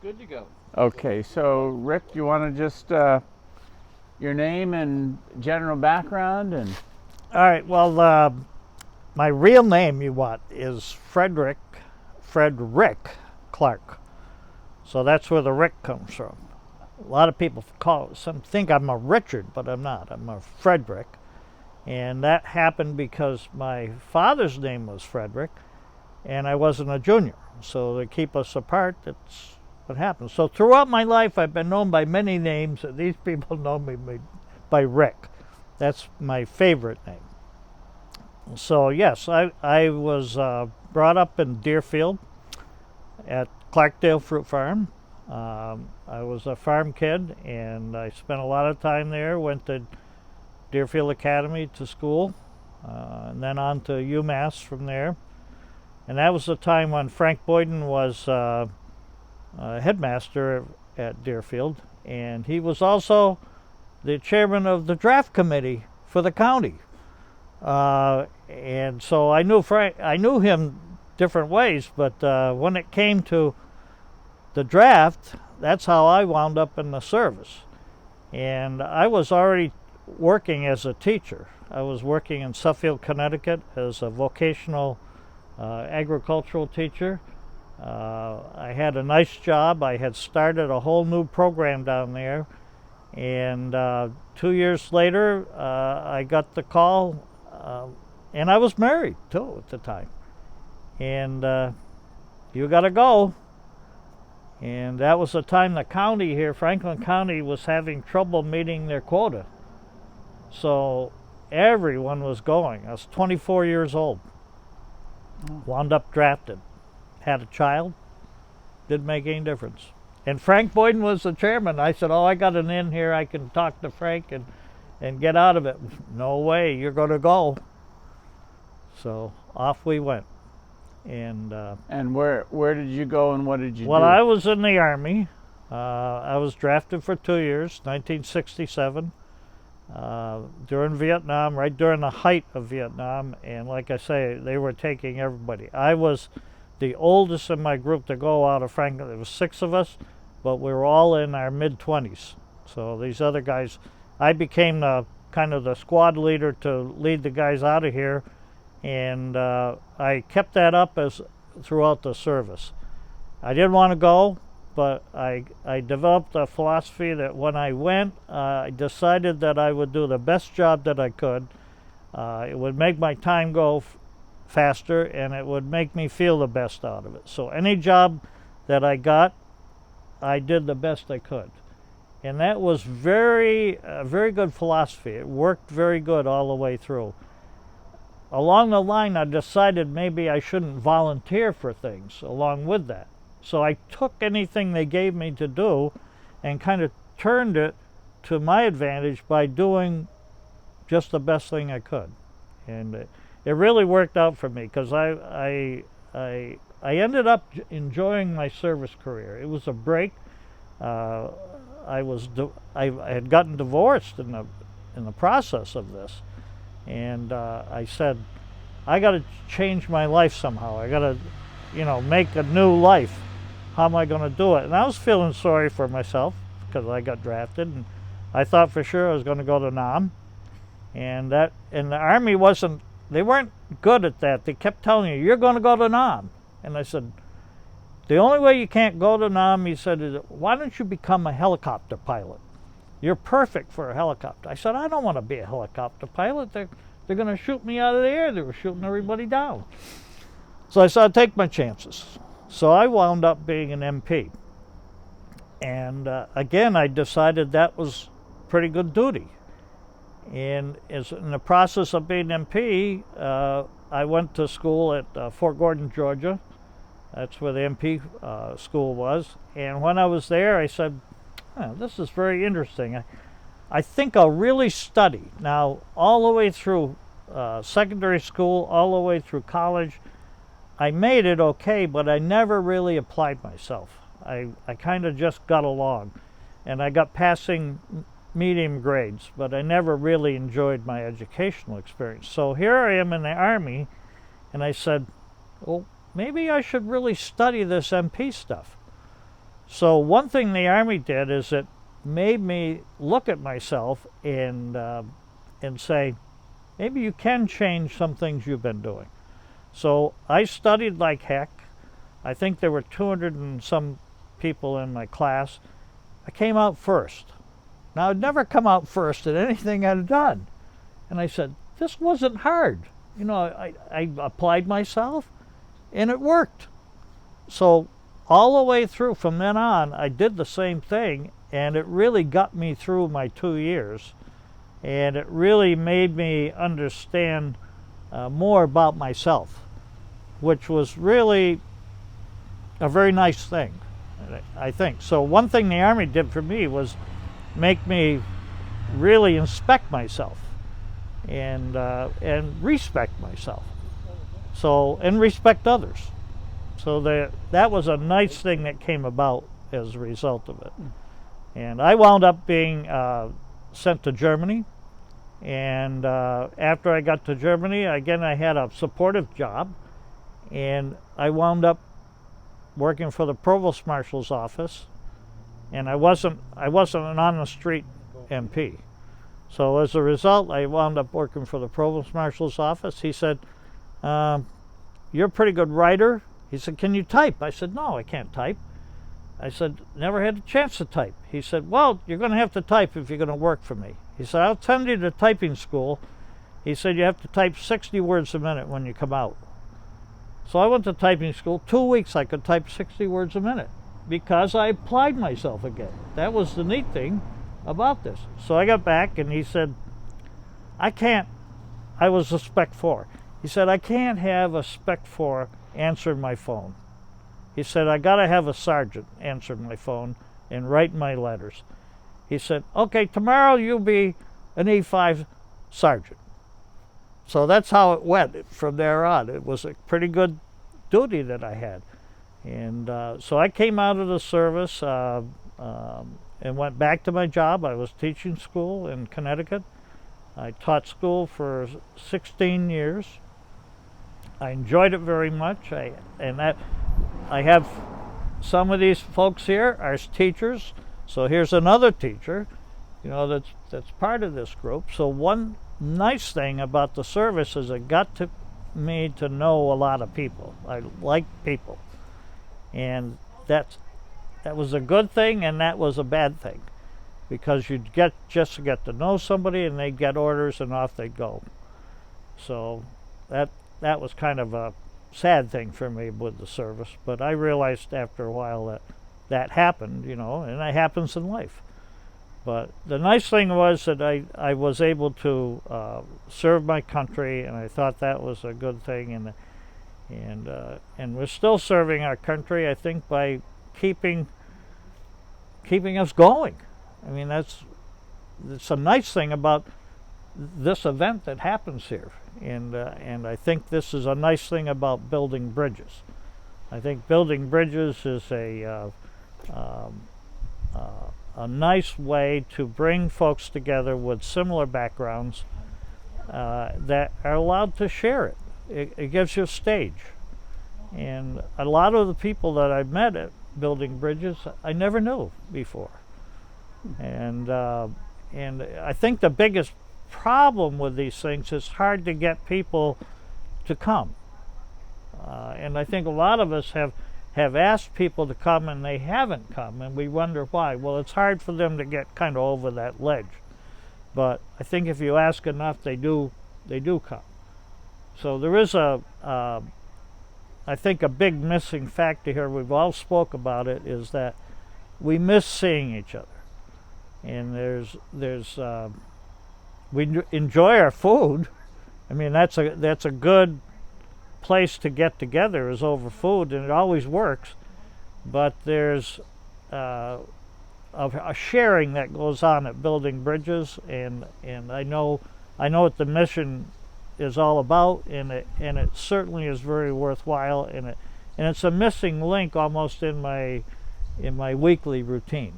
Good to go. Okay, so Rick, you want to just your name and general background and All right. Well, my real name you want is Frederick Clark. So that's where the Rick comes from. A lot of people some think I'm a Richard, but I'm not. I'm a Frederick, and that happened because my father's name was Frederick, and I wasn't a junior. So to keep us apart, that's what happened. So throughout my life, I've been known by many names, and these people know me by Rick. That's my favorite name. So yes, I was brought up in Deerfield at Clarkdale Fruit Farm. I was a farm kid, and I spent a lot of time there. Went to Deerfield Academy to school, and then on to UMass from there. And that was the time when Frank Boyden was headmaster at Deerfield, and he was also the chairman of the draft committee for the county. And so I knew Frank. I knew him different ways, but when it came to the draft, that's how I wound up in the service. And I was already working as a teacher. I was working in Suffield, Connecticut as a vocational agricultural teacher. I had a nice job. I had started a whole new program down there. And 2 years later, I got the call, and I was married too at the time. And you got to go. And that was the time the county here, Franklin County, was having trouble meeting their quota. So everyone was going. I was 24 years old. Wound up drafted. Had a child. Didn't make any difference. And Frank Boyden was the chairman. I said, I got an in here. I can talk to Frank and get out of it. No way, you're going to go. So off we went. And where did you go and what did you do? I was in the Army. I was drafted for 2 years, 1967, during Vietnam, right during the height of Vietnam. And like I say, they were taking everybody. I was the oldest in my group to go out of Franklin. There was 6 of us, but we were all in our mid-20s. So these other guys, I became the kind of the squad leader to lead the guys out of here. And I kept that up as throughout the service. I didn't want to go, but I developed a philosophy that when I went, I decided that I would do the best job that I could. It would make my time go faster, and it would make me feel the best out of it. So any job that I got, I did the best I could. And that was very good philosophy. It worked very good all the way through. Along the line, I decided maybe I shouldn't volunteer for things along with that. So I took anything they gave me to do and kind of turned it to my advantage by doing just the best thing I could. And it really worked out for me because I ended up enjoying my service career. It was a break. I had gotten divorced in the process of this. And I said, I got to change my life somehow. I got to, make a new life. How am I going to do it? And I was feeling sorry for myself because I got drafted, and I thought for sure I was going to go to Nam. And the Army they weren't good at that. They kept telling you, you're going to go to Nam. And I said, the only way you can't go to Nam, he said, is why don't you become a helicopter pilot? You're perfect for a helicopter. I said, I don't want to be a helicopter pilot. They're going to shoot me out of the air. They were shooting everybody down. So I said, I'd take my chances. So I wound up being an MP. And again, I decided that was pretty good duty. And in the process of being MP, I went to school at Fort Gordon, Georgia. That's where the MP school was. And when I was there, I said, this is very interesting. I think I'll really study. Now, all the way through secondary school, all the way through college, I made it okay, but I never really applied myself. I kind of just got along. And I got passing medium grades, but I never really enjoyed my educational experience. So here I am in the Army, and I said, well, maybe I should really study this MP stuff. So one thing the Army did is it made me look at myself and say, maybe you can change some things you've been doing. So I studied like heck. I think there were 200 and some people in my class. I came out first. Now, I'd never come out first at anything I'd done. And I said, this wasn't hard. You know, I applied myself, and it worked. So all the way through, from then on, I did the same thing, and it really got me through my 2 years. And it really made me understand more about myself, which was really a very nice thing, I think. So one thing the Army did for me was make me really inspect myself and respect myself. So, and respect others. So that was a nice thing that came about as a result of it. And I wound up being sent to Germany. And after I got to Germany, again, I had a supportive job, and I wound up working for the Provost Marshal's office, and I wasn't an on-the-street MP. So as a result, I wound up working for the Provost Marshal's office. He said, you're a pretty good writer. He said, can you type? I said, no, I can't type. I said, never had a chance to type. He said, well, you're going to have to type if you're going to work for me. He said, I'll send you to typing school. He said, you have to type 60 words a minute when you come out. So I went to typing school. 2 weeks I could type 60 words a minute because I applied myself again. That was the neat thing about this. So I got back, and he said, I was a Spec 4. He said, I can't have a Spec 4 answer my phone. He said, I got to have a sergeant answer my phone and write my letters. He said, okay, tomorrow you'll be an E5 sergeant. So that's how it went from there on. It was a pretty good duty that I had. And so I came out of the service and went back to my job. I was teaching school in Connecticut. I taught school for 16 years. I enjoyed it very much. I have some of these folks here are teachers. So here's another teacher, you know, that's part of this group. So one nice thing about the service is it got me to know a lot of people. I like people, and that was a good thing, and that was a bad thing, because you'd get to know somebody, and they'd get orders, and off they'd go. So that was kind of a sad thing for me with the service. But I realized after a while that happened, you know, and that happens in life. But the nice thing was that I was able to serve my country, and I thought that was a good thing. And we're still serving our country, I think, by keeping us going. I mean, it's a nice thing about this event that happens here, and I think this is a nice thing about building bridges. I think building bridges is a nice way to bring folks together with similar backgrounds that are allowed to share it. It gives you a stage. And a lot of the people that I've met at building bridges, I never knew before. And I think the biggest problem with these things is hard to get people to come. And I think a lot of us have asked people to come, and they haven't come, and we wonder why. Well, it's hard for them to get kind of over that ledge. But I think if you ask enough, they do come. So there is I think a big missing factor here, we've all spoke about it, is that we miss seeing each other. And we enjoy our food. I mean, that's a good place to get together, is over food, and it always works. But there's a sharing that goes on at building bridges, and I know what the mission is all about, and it certainly is very worthwhile, and it's a missing link almost in my weekly routine,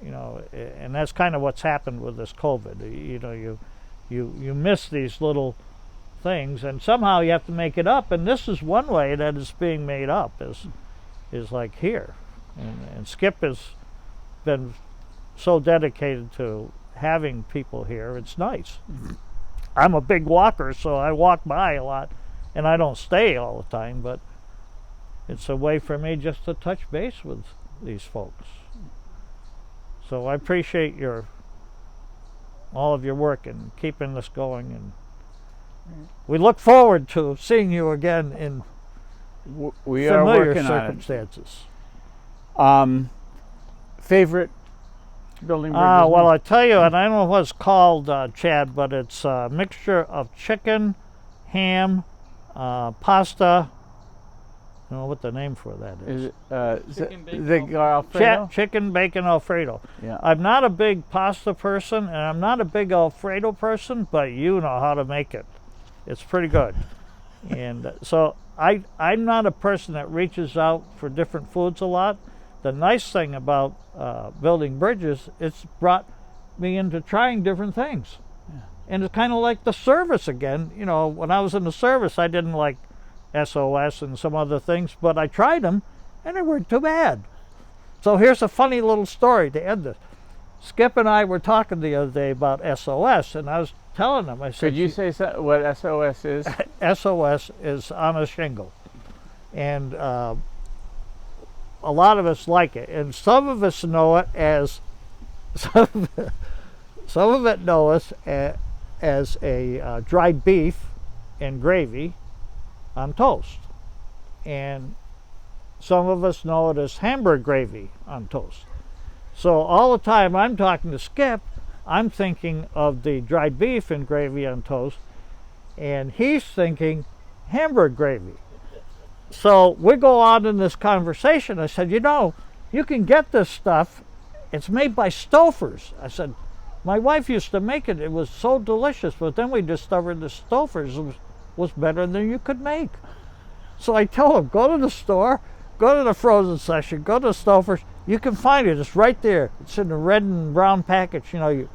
you know, and that's kind of what's happened with this COVID. You know, you miss these little things, and somehow you have to make it up, and this is one way that it's being made up, is like here. And Skip has been so dedicated to having people here. It's nice. I'm a big walker, so I walk by a lot, and I don't stay all the time, but it's a way for me just to touch base with these folks. So I appreciate all of your work and keeping this going, and we look forward to seeing you again in We are familiar working circumstances. on it. Favorite building bridges? Well, I tell you, and I don't know what it's called, Chad, but it's a mixture of chicken, ham, pasta. I don't know what the name for that is. Is it Chicken bacon the Alfredo? Chicken, bacon, Alfredo. Yeah. I'm not a big pasta person, and I'm not a big Alfredo person, but you know how to make it. It's pretty good. And so I'm not a person that reaches out for different foods a lot. The nice thing about building bridges, it's brought me into trying different things. Yeah. And it's kind of like the service again. You know, when I was in the service, I didn't like SOS and some other things, but I tried them, and they weren't too bad. So here's a funny little story to end this. Skip and I were talking the other day about SOS, and I was telling him, I said, Could you say what SOS is? SOS is on a shingle, and a lot of us like it, and some of us know it as some of it know us as a dried beef and gravy on toast, and some of us know it as Hamburg gravy on toast. So all the time I'm talking to Skip, I'm thinking of the dried beef and gravy on toast, and he's thinking Hamburg gravy. So we go on in this conversation. I said, you know, you can get this stuff. It's made by Stouffer's. I said, my wife used to make it. It was so delicious, but then we discovered the Stouffer's was better than you could make. So I tell him, go to the store, go to the frozen section, go to Stouffer's. You can find it. It's right there. It's in the red and brown package. You know.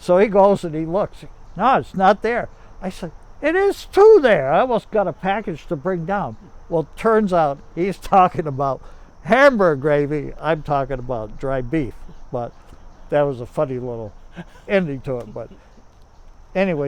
So he goes and he looks. No, it's not there. I said, it is too there. I almost got a package to bring down. Well, turns out he's talking about Hamburg gravy. I'm talking about dry beef. But that was a funny little ending to it. But anyway.